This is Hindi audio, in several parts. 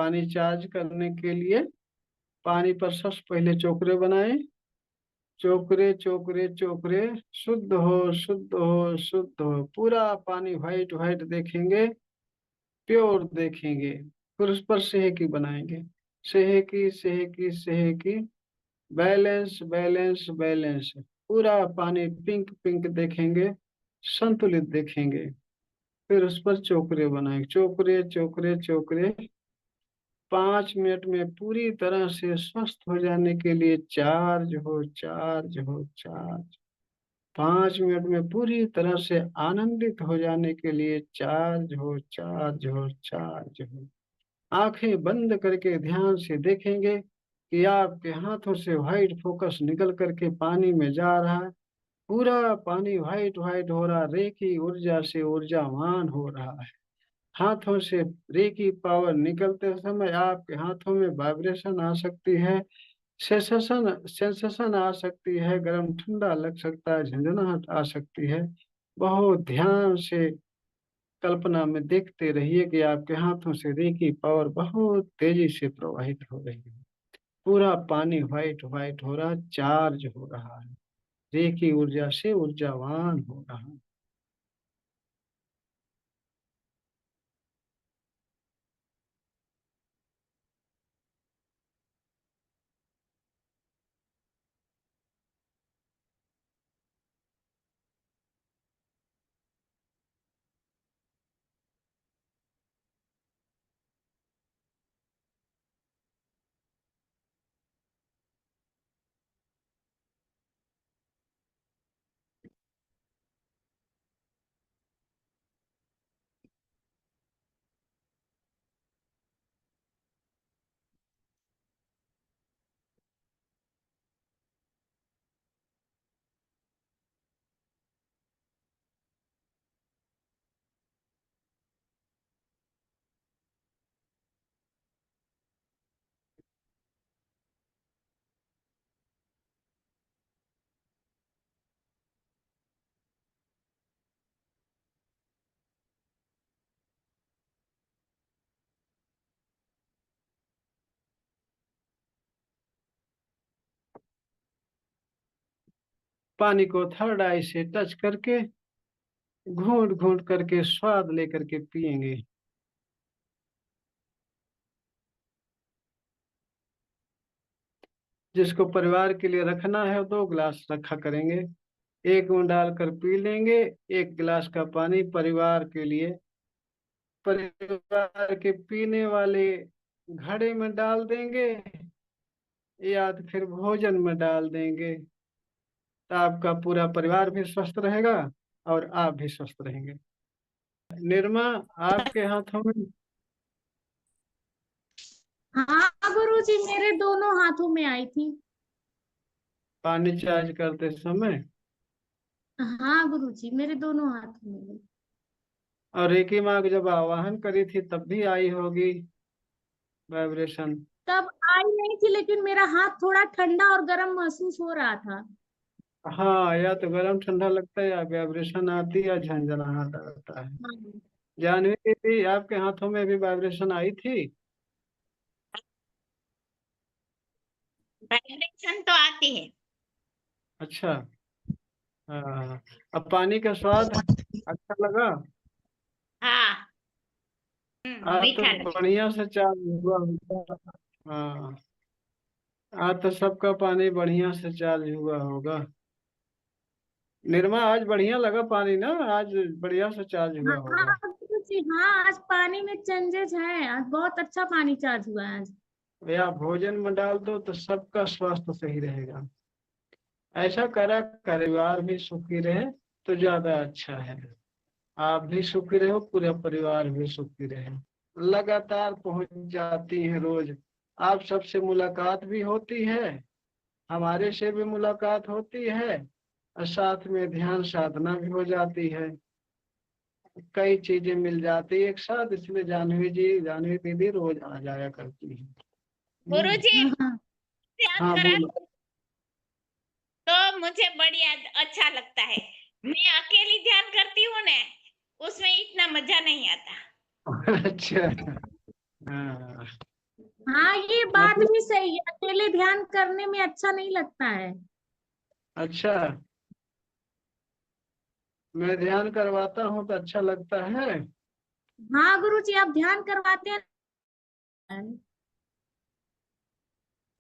पानी चार्ज करने के लिए पानी पर सबसे पहले चोकरे बनाए। चोकरे चोकरे चोकरे, शुद्ध हो शुद्ध हो शुद्ध हो, पूरा पानी व्हाइट व्हाइट देखेंगे, प्योर देखेंगे। फिर उस पर सेहकी बनाएंगे। सेहकी सेहकी सेहकी, बैलेंस बैलेंस बैलेंस, पूरा पानी पिंक पिंक देखेंगे, संतुलित देखेंगे। फिर उस पर चोकरे बनाएंगे, चोकरे चोकरे चोकरे। 5 मिनट में पूरी तरह से स्वस्थ हो जाने के लिए चार्ज हो चार्ज हो चार्ज। 5 मिनट में पूरी तरह से आनंदित हो जाने के लिए चार्ज हो चार्ज हो चार्ज हो। आंखें बंद करके ध्यान से देखेंगे कि आपके हाथों से व्हाइट फोकस निकल करके पानी में जा रहा है। पूरा पानी व्हाइट व्हाइट हो रहा, रेखी ऊर्जा से ऊर्जावान हो रहा है। हाथों से रेकी पावर निकलते समय आपके हाथों में वाइब्रेशन आ सकती है, सेंसेशन सेंसेशन आ सकती है, गर्म ठंडा लग सकता है, झंझनाहट आ सकती है। बहुत ध्यान से कल्पना में देखते रहिए कि आपके हाथों से रेकी पावर बहुत तेजी से प्रवाहित हो रही है। पूरा पानी व्हाइट व्हाइट हो रहा, चार्ज हो रहा है, रेकी ऊर्जा से ऊर्जावान हो रहा है। पानी को थर्ड आई से टच करके घूंट घूंट करके स्वाद लेकर के पिएंगे। जिसको परिवार के लिए रखना है 2 गिलास रखा करेंगे, एक में डालकर पी लेंगे। 1 गिलास का पानी परिवार के लिए, परिवार के पीने वाले घड़े में डाल देंगे या तो फिर भोजन में डाल देंगे। तो आपका पूरा परिवार भी स्वस्थ रहेगा और आप भी स्वस्थ रहेंगे। निर्मा, आपके हाथों में हाँ गुरुजी, मेरे दोनों हाथों में आई थी। पानी चार्ज करते समय, हाँ गुरुजी, मेरे दोनों हाथों में आई। और रेकी माँ को जब आवाहन करी थी तब भी आई होगी वाइब्रेशन। तब आई नहीं थी, लेकिन मेरा हाथ थोड़ा ठंडा और गर्म महसूस हो रहा था। हाँ, या तो गर्म ठंडा लगता है, या वाइब्रेशन आती है, या झंझनाहट आता है। हाँ। जानवी दीदी, आपके हाथों में भी वाइब्रेशन आई थी? वाइब्रेशन तो आती है। अच्छा। हाँ, अब पानी का स्वाद अच्छा लगा? हाँ। आज तो मीठा लगे। बढ़िया से चार्ज हुआ होगा। हाँ, आज तो सबका पानी बढ़िया से चार्ज हुआ होगा। निर्मा, आज बढ़िया लगा पानी ना? आज बढ़िया से चार्ज हुआ होगा। हाँ गुरुजी, हाँ आज पानी में चेंजेस हैं, आज बहुत अच्छा पानी चार्ज हुआ है आज। या भोजन में डाल दो तो सबका स्वास्थ्य सही रहेगा। ऐसा करा, परिवार भी सुखी रहे तो ज्यादा अच्छा है। आप भी सुखी रहो, पूरा परिवार भी सुखी रहे। लगातार पहुंच जाती है रोज, आप सबसे मुलाकात भी होती है, हमारे से भी मुलाकात होती है, और साथ में ध्यान साधना भी हो जाती है। कई चीजें मिल जाती है एक साथ, इसलिए जानवी दीदी रोज आ जाया करती है। गुरुजी, हाँ ध्यान हाँ, करा बोलो। तो मुझे बढ़िया अच्छा लगता है। मैं अकेली ध्यान करती हूँ ना, उसमें इतना मजा नहीं आता। अच्छा। हाँ, हाँ, ये बात मतलब भी सही है, अकेले ध्यान करने में अच्छा नहीं लगता है। अच्छा, मैं ध्यान करवाता हूँ तो अच्छा लगता है। हाँ गुरु जी, आप ध्यान करवाते हैं।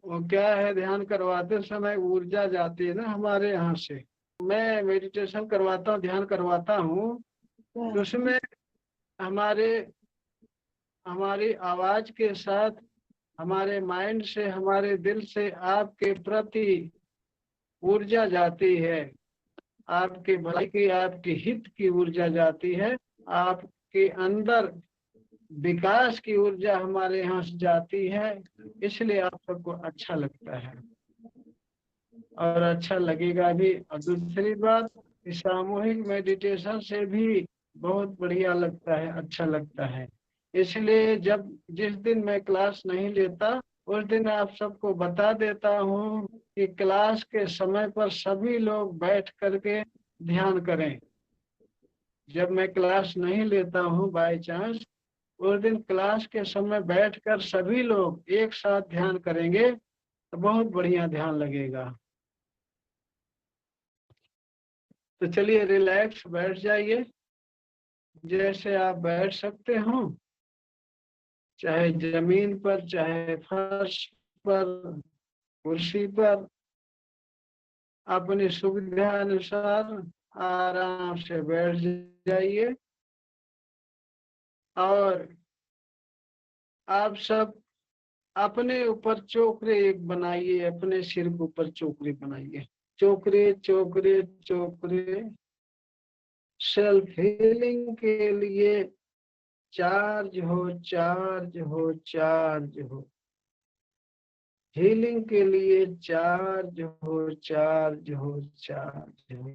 वो क्या है, ध्यान करवाते समय ऊर्जा जाती है ना हमारे यहाँ से। मैं मेडिटेशन करवाता हूँ, ध्यान करवाता हूँ, तो उसमें हमारे हमारी आवाज के साथ हमारे माइंड से, हमारे दिल से आपके प्रति ऊर्जा जाती है। आपके भलाई की, आपके हित की ऊर्जा जाती है। आपके अंदर विकास की ऊर्जा हमारे यहाँ से जाती है। इसलिए आप सबको अच्छा लगता है और अच्छा लगेगा भी। और दूसरी बात, इस सामूहिक मेडिटेशन से भी बहुत बढ़िया लगता है, अच्छा लगता है। इसलिए जब जिस दिन मैं क्लास नहीं लेता, उस दिन आप सबको बता देता हूँ कि क्लास के समय पर सभी लोग बैठ करके ध्यान करें। जब मैं क्लास नहीं लेता हूँ बाय चांस, उस दिन क्लास के समय बैठकर सभी लोग एक साथ ध्यान करेंगे तो बहुत बढ़िया ध्यान लगेगा। तो चलिए रिलैक्स बैठ जाइए, जैसे आप बैठ सकते हो, चाहे जमीन पर, चाहे फर्श पर, कुर्सी पर, अपनी सुविधा अनुसार आराम से बैठ जाइए। और आप सब अपने ऊपर चोकरे एक बनाइए, अपने सिर के ऊपर चोकरे बनाइए। चोकरे चोकरे चोकरे सेल्फ हीलिंग के लिए चार्ज हो, चार्ज हो, चार्ज हो। हीलिंग के लिए चार्ज हो, चार्ज हो, चार्ज हो।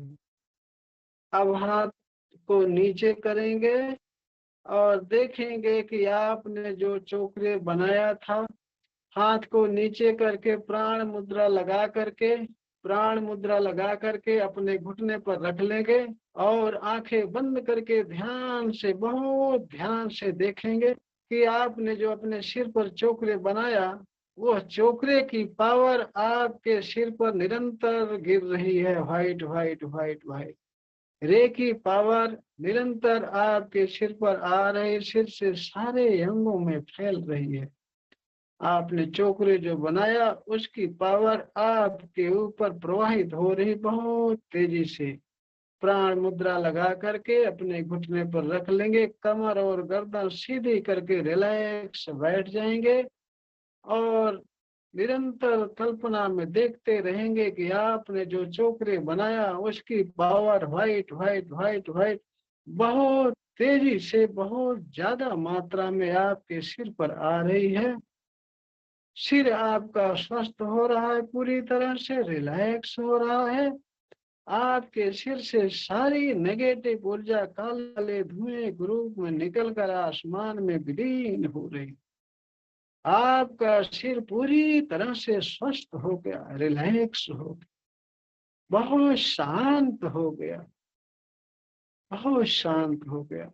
अब हाथ को नीचे करेंगे और देखेंगे कि आपने जो चोकरे बनाया था, हाथ को नीचे करके प्राण मुद्रा लगा करके अपने घुटने पर रख लेंगे और आंखें बंद करके ध्यान से, बहुत ध्यान से देखेंगे कि आपने जो अपने सिर पर चोकरे बनाया, वो चोकरे की पावर आपके सिर पर निरंतर गिर रही है। व्हाइट व्हाइट व्हाइट व्हाइट रे की पावर निरंतर आपके सिर पर आ रही, सिर से सारे अंगों में फैल रही है। आपने चोकरे जो बनाया उसकी पावर आपके ऊपर प्रवाहित हो रही बहुत तेजी से। प्राण मुद्रा लगा करके अपने घुटने पर रख लेंगे, कमर और गर्दन सीधी करके रिलैक्स बैठ जाएंगे और निरंतर कल्पना में देखते रहेंगे कि आपने जो चोकरे बनाया उसकी power white white white white बहुत तेजी से, बहुत ज्यादा मात्रा में आपके सिर पर आ रही है। सिर आपका स्वस्थ हो रहा है, पूरी तरह से रिलैक्स हो रहा है। आपके सिर से सारी नेगेटिव ऊर्जा काले धुएं के रूप में निकलकर आसमान में विलीन हो रही। आपका सिर पूरी तरह से स्वस्थ हो गया, रिलैक्स हो गया, बहुत शांत हो गया, बहुत शांत हो गया।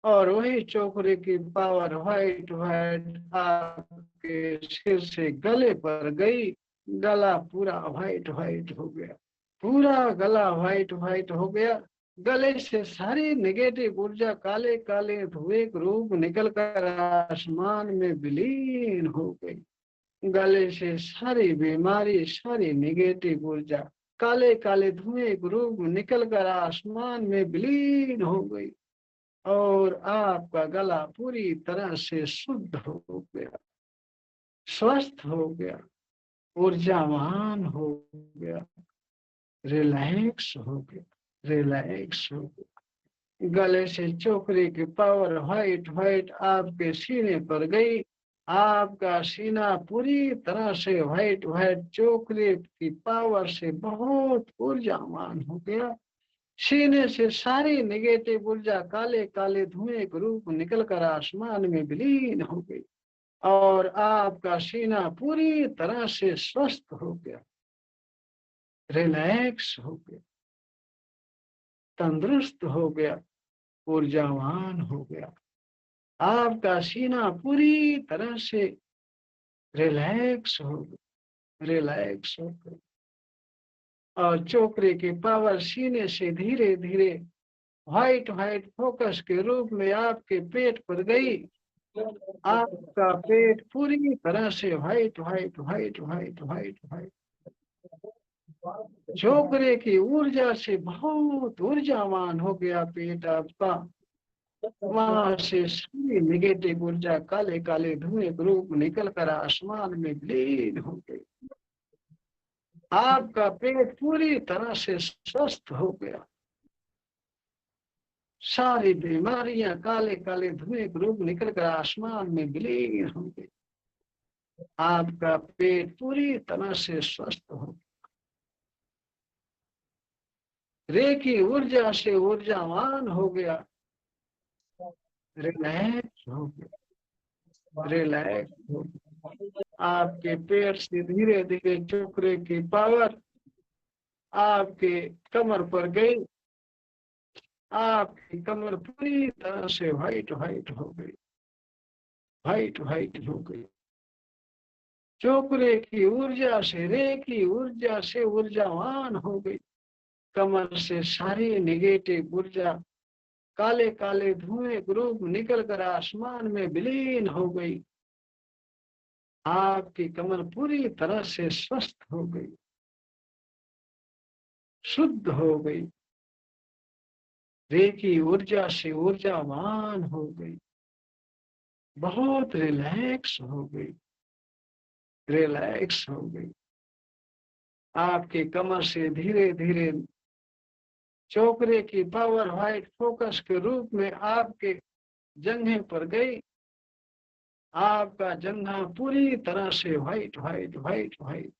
और वही चोकरे की पावर व्हाइट व्हाइट आपके सिर से गले पर गई। गला पूरा व्हाइट व्हाइट हो गया, पूरा गला व्हाइट व्हाइट हो गया। गले से सारी नेगेटिव ऊर्जा काले काले धुएं के रूप निकल कर आसमान में विलीन हो गई। गले से सारी बीमारी, सारी नेगेटिव ऊर्जा काले काले धुएं के रूप निकल कर आसमान में विलीन हो गई और आपका गला पूरी तरह से शुद्ध हो गया, स्वस्थ हो गया, ऊर्जावान हो गया, रिलैक्स हो गया, रिलैक्स हो गया। गले से चोकरे की पावर व्हाइट व्हाइट आपके सीने पर गई। आपका सीना पूरी तरह से व्हाइट व्हाइट चोकरे की पावर से बहुत ऊर्जावान हो गया। सीने से सारी नेगेटिव ऊर्जा काले काले धुएं के रूप निकल कर आसमान में विलीन हो गई और आपका सीना पूरी तरह से स्वस्थ हो गया, रिलैक्स हो गया, तंदुरुस्त हो गया, ऊर्जावान हो गया। आपका सीना पूरी तरह से रिलैक्स हो गई, रिलैक्स हो गई। और चोकरे की पावर सीने से धीरे धीरे व्हाइट व्हाइट फोकस के रूप में आपके पेट पर गई। आपका पेट पूरी तरह से white white white white white white चोकरे की ऊर्जा से बहुत ऊर्जावान हो गया पेट आपका। वहां से सारी नेगेटिव ऊर्जा काले काले धुएं के रूप में निकल कर आसमान में विलीन हो गई। आपका पेट पूरी तरह से स्वस्थ हो गया। सारी बीमारियां काले काले धुएं के रूप निकल कर आसमान में विलीन हो गई। आपका पेट पूरी तरह से स्वस्थ हो गया। रेखी ऊर्जा से ऊर्जावान हो गया। रिलैक्स हो गया, रिलैक्स हो गया। आपके पेट से धीरे धीरे चोकरे की पावर आपके कमर पर गई। आपकी कमर पूरी तरह से व्हाइट व्हाइट हो गई, व्हाइट व्हाइट हो गई। चोकरे की ऊर्जा से, रेखी ऊर्जा से ऊर्जावान हो गई। कमर से सारी नेगेटिव ऊर्जा काले काले धुएं के रूप निकल कर आसमान में विलीन हो गई। आपकी कमर पूरी तरह से स्वस्थ हो गई, शुद्ध हो गई। रेखी ऊर्जा से ऊर्जावान हो गई, बहुत रिलैक्स हो गई, रिलैक्स हो गई। आपके कमर से धीरे धीरे चोकरे की पावर व्हाइट फोकस के रूप में आपके जंघे पर गई। आपका जंघा पूरी तरह से व्हाइट व्हाइट व्हाइट व्हाइट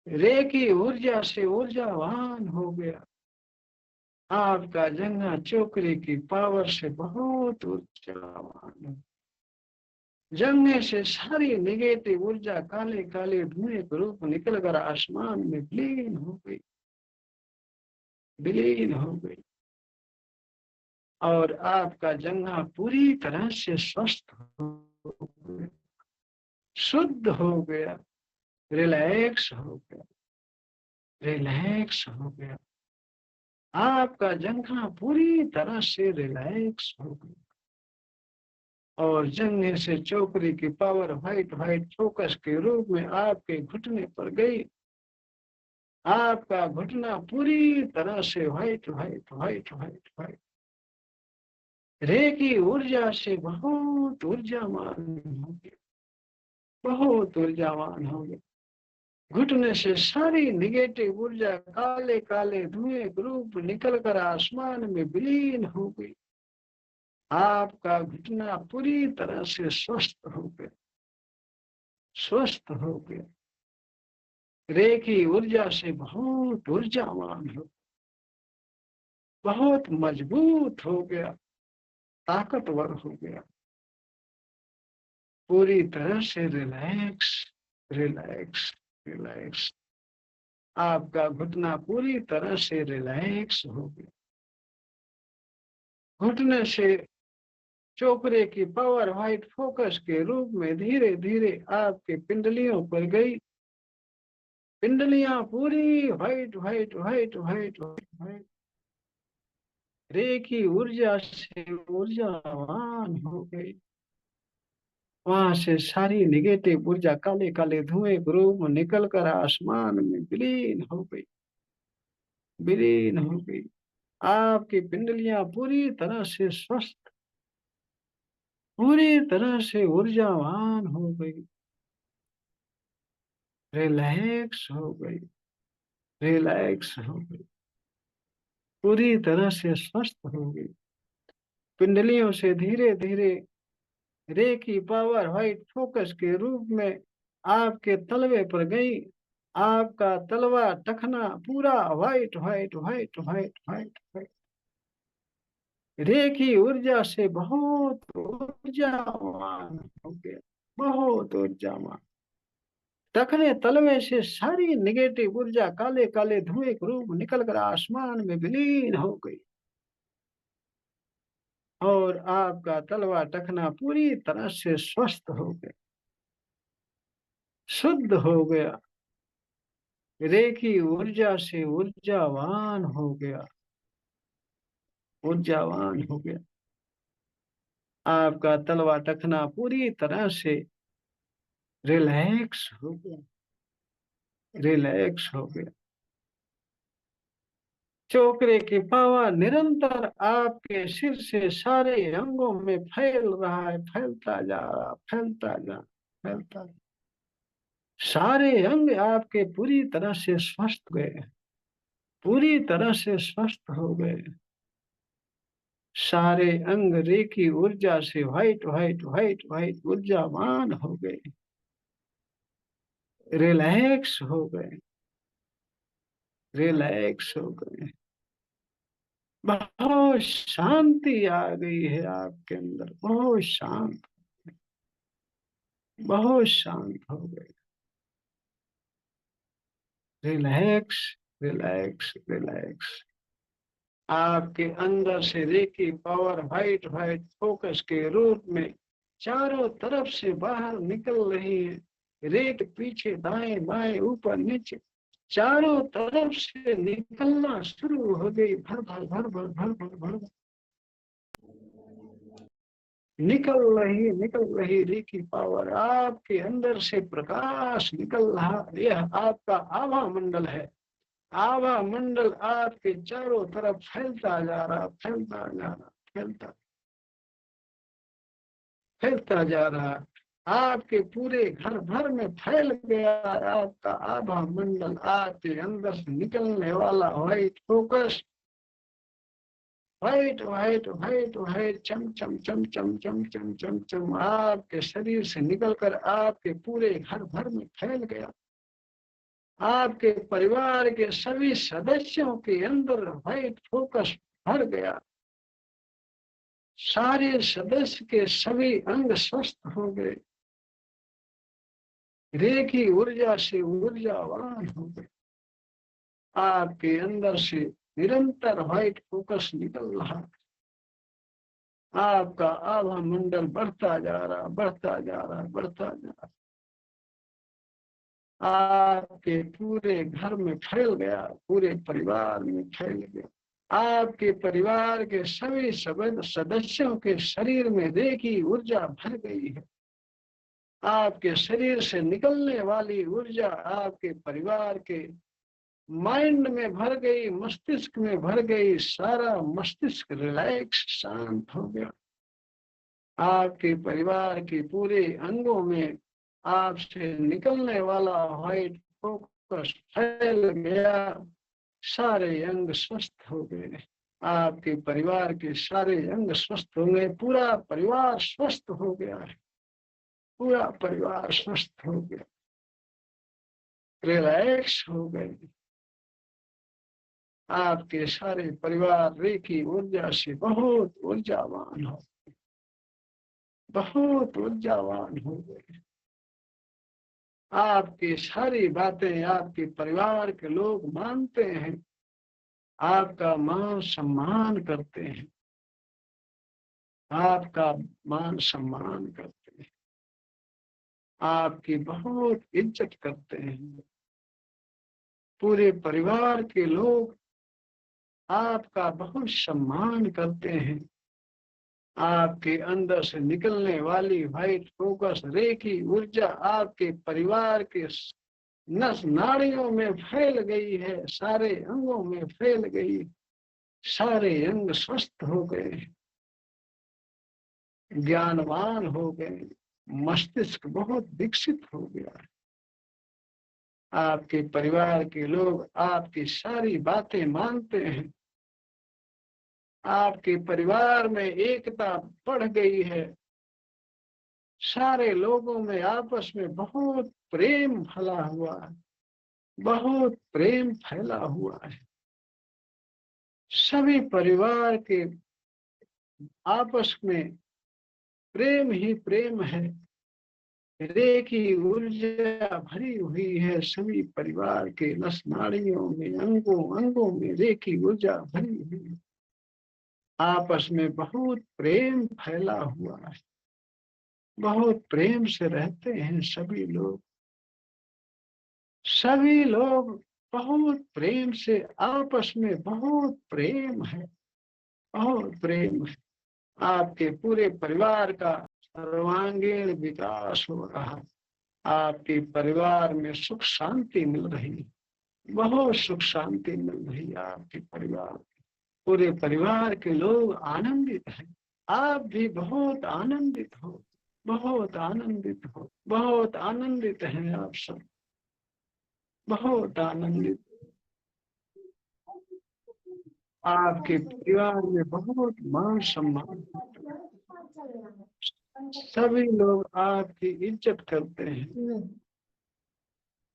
रेखी ऊर्जा से ऊर्जावान हो गया। आपका जंघा चोकरे की पावर से बहुत ऊर्जावान है। जंघे से सारी नेगेटिव ऊर्जा काले काले धुएं के रूप निकल कर आसमान में विलीन हो गई, विलीन हो गई। और आपका जंघा पूरी तरह से स्वस्थ हो गया, शुद्ध हो गया, रिलैक्स हो गया, रिलैक्स हो गया। आपका जंघा पूरी तरह से रिलैक्स हो गया। और जंघे से चोकरी की पावर व्हाइट व्हाइट फोकस के रूप में आपके घुटने पर गई। आपका घुटना पूरी तरह से white white white white white रेखी ऊर्जा से बहुत ऊर्जावान हो गया, बहुत ऊर्जावान हो गया। घुटने से सारी निगेटिव ऊर्जा काले काले धुएं के रूप निकल कर आसमान में विलीन हो गई। आपका घुटना पूरी तरह से स्वस्थ हो गया, स्वस्थ हो गया। रेखी ऊर्जा से बहुत ऊर्जावान हो, बहुत मजबूत हो गया, ताकतवर हो गया। पूरी तरह से रिलैक्स, रिलैक्स, रिलैक्स। आपका घुटना पूरी तरह से रिलैक्स हो गया। घुटने से चोकरे की पावर व्हाइट फोकस के रूप में धीरे धीरे आपके पिंडलियों पर गई। पिंडलियां पूरी white white white white white रेखी ऊर्जा से ऊर्जावान हो गई। वहां से सारी निगेटिव ऊर्जा काले काले धुएं के रूप में निकल कर आसमान में विलीन हो गई, विलीन हो गई। आपकी पिंडलियां पूरी तरह से स्वस्थ, पूरी तरह से ऊर्जावान हो गई, रिलैक्स हो गई, रिलैक्स हो गई, पूरी तरह से स्वस्थ हो गई। पिंडलियों से धीरे धीरे रे की पावर व्हाइट फोकस के रूप में आपके तलवे पर गई। आपका तलवा टखना पूरा white white white white white white रे की ऊर्जा से बहुत ऊर्जावान हो गया, बहुत ऊर्जावान। टखने तलवे से सारी निगेटिव ऊर्जा काले काले धुएं के रूप निकल कर आसमान में विलीन हो गई। और आपका तलवा टखना पूरी तरह से स्वस्थ हो गया, शुद्ध हो गया, रेखी ऊर्जा से ऊर्जावान हो गया, ऊर्जावान हो गया। आपका तलवा टखना पूरी तरह से रिलैक्स हो गया, रिलैक्स हो गया। चोकरे की पावर निरंतर आपके सिर से सारे अंगों में फैल रहा है, फैलता जा रहा, फैलता जा, फैलता जा। सारे अंग आपके पूरी तरह से स्वस्थ गए, पूरी तरह से स्वस्थ हो गए। सारे अंग रेखी ऊर्जा से व्हाइट व्हाइट व्हाइट व्हाइट ऊर्जावान हो गए, रिलैक्स हो गए, रिलैक्स हो गए। बहुत शांति आ गई है आपके अंदर, बहुत शांत, बहुत शांत हो गए। Relax, relax, relax. आपके अंदर से रेखी पावर व्हाइट व्हाइट फोकस के रूप में चारों तरफ से बाहर निकल रही है। रेत पीछे दाएं बाएं ऊपर नीचे चारों तरफ से निकलना शुरू हो गई। भर भर भर भर भर भर भर निकल रही रेखी पावर आपके अंदर से प्रकाश निकल रहा। यह आपका आभा मंडल है। आभा मंडल आपके चारों तरफ फैलता जा रहा, फैलता जा रहा, फैलता जा रहा। आपके पूरे घर भर में फैल गया आपका आभा मंडल। आपके अंदर से निकलने वाला white focus, white white white white चम चम चम चम चम चम चम चम आपके शरीर से निकलकर आपके पूरे घर भर में फैल गया। आपके परिवार के सभी सदस्यों के अंदर व्हाइट फोकस भर गया। सारे सदस्य के सभी अंग स्वस्थ हो गए, रेखी ऊर्जा से ऊर्जावान हो गए। आपके अंदर से निरंतर व्हाइट फोकस निकल रहा। आपका आभा मंडल बढ़ता जा रहा, बढ़ता जा रहा, बढ़ता जा रहा। आपके पूरे घर में फैल गया, पूरे परिवार में फैल गया। आपके परिवार के सभी सदस्यों के शरीर में रेखी ऊर्जा भर गई है। आपके शरीर से निकलने वाली ऊर्जा आपके परिवार के माइंड में भर गई, मस्तिष्क में भर गई। सारा मस्तिष्क रिलैक्स, शांत हो गया। आपके परिवार के पूरे अंगों में आपसे निकलने वाला व्हाइट फोकस फैल गया। सारे अंग स्वस्थ हो गए। आपके परिवार के सारे अंग स्वस्थ हो गए। पूरा परिवार स्वस्थ हो गया है, पूरा परिवार स्वस्थ हो गया, रिलैक्स हो गए। आपके सारे परिवार रेखी ऊर्जा से बहुत ऊर्जावान हो, बहुत ऊर्जावान हो गए। आपकी सारी बातें आपके परिवार के लोग मानते हैं, आपका मान सम्मान करते हैं, आपका मान सम्मान करते हैं, आपकी बहुत इज्जत करते हैं। पूरे परिवार के लोग आपका बहुत सम्मान करते हैं। आपके अंदर से निकलने वाली व्हाइट फोकस रेखी ऊर्जा आपके परिवार के नस नाड़ियों में फैल गई है, सारे अंगों में फैल गई। सारे अंग स्वस्थ हो गए, ज्ञानवान हो गए, मस्तिष्क बहुत विकसित हो गया है। आपके परिवार के लोग आपकी सारी बातें मानते हैं। आपके परिवार में एकता बढ़ गई है। सारे लोगों में आपस में बहुत प्रेम फैला हुआ है, बहुत प्रेम फैला हुआ है। सभी परिवार के आपस में प्रेम ही प्रेम है। रेखी ऊर्जा भरी हुई है सभी परिवार के नस नाड़ियों में, अंगों अंगों में रेखी ऊर्जा भरी हुई है। आपस में बहुत प्रेम फैला हुआ है, बहुत प्रेम से रहते हैं सभी लोग। सभी लोग बहुत प्रेम से, आपस में बहुत प्रेम है, बहुत प्रेम है। आपके पूरे परिवार का सर्वांगीण विकास हो रहा है। आपके परिवार में सुख शांति मिल रही है, बहुत सुख शांति मिल रही है आपके परिवार। पूरे परिवार के लोग आनंदित हैं। आप भी बहुत आनंदित हो, बहुत आनंदित हो, बहुत आनंदित हैं आप सब, बहुत आनंदित। आपके परिवार में बहुत मान सम्मान, सभी लोग आपकी इज्जत करते हैं,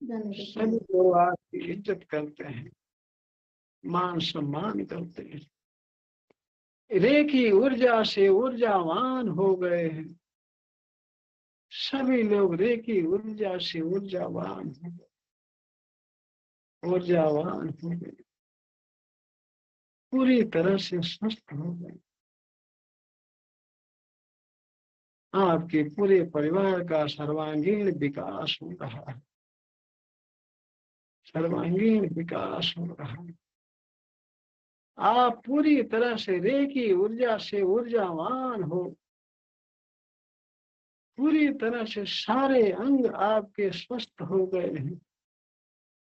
सभी लोग आपकी इज्जत करते हैं, मान सम्मान करते हैं। रेखी ऊर्जा से ऊर्जावान हो गए हैं, सभी लोग रेखी ऊर्जा से ऊर्जावान हो गए, ऊर्जावान हो गए, पूरी तरह से स्वस्थ हो गए। आपके पूरे परिवार का सर्वांगीण विकास हो रहा है, सर्वांगीण विकास हो रहा है। आप पूरी तरह से रेखी ऊर्जा से ऊर्जावान हो, पूरी तरह से सारे अंग आपके स्वस्थ हो गए हैं,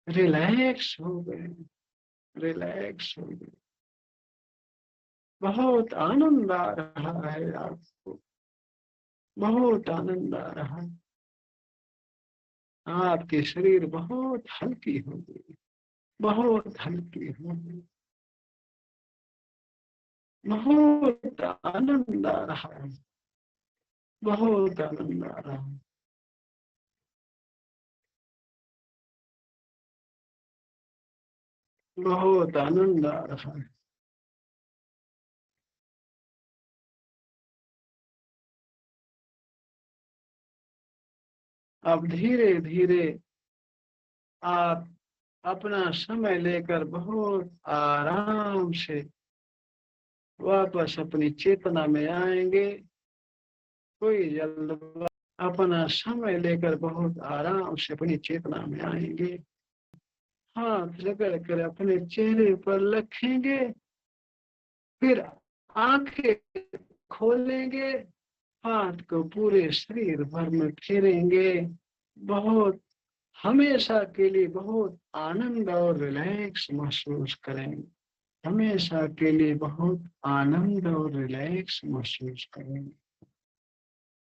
रिलैक्स हो गए, रिलैक्स हो गए। बहुत आनंद आ रहा है आपको, बहुत आनंद आ रहा है। आपके शरीर बहुत हल्की हो गई, बहुत हल्की हो गई, बहुत आनंद आ रहा है, बहुत आनंद आ रहा है। बहुत आनंद आ रहा है। अब धीरे धीरे आप अपना समय लेकर बहुत आराम से वापस अपनी चेतना में आएंगे। कोई जल्दबाजी, अपना समय लेकर बहुत आराम से अपनी चेतना में आएंगे। हाथ रगड़ कर अपने चेहरे पर रखेंगे, फिर आंखें खोलेंगे, हाथ को पूरे शरीर भर में फेरेंगे। बहुत, हमेशा के लिए बहुत आनंद और रिलैक्स महसूस करेंगे, हमेशा के लिए बहुत आनंद और रिलैक्स महसूस करेंगे।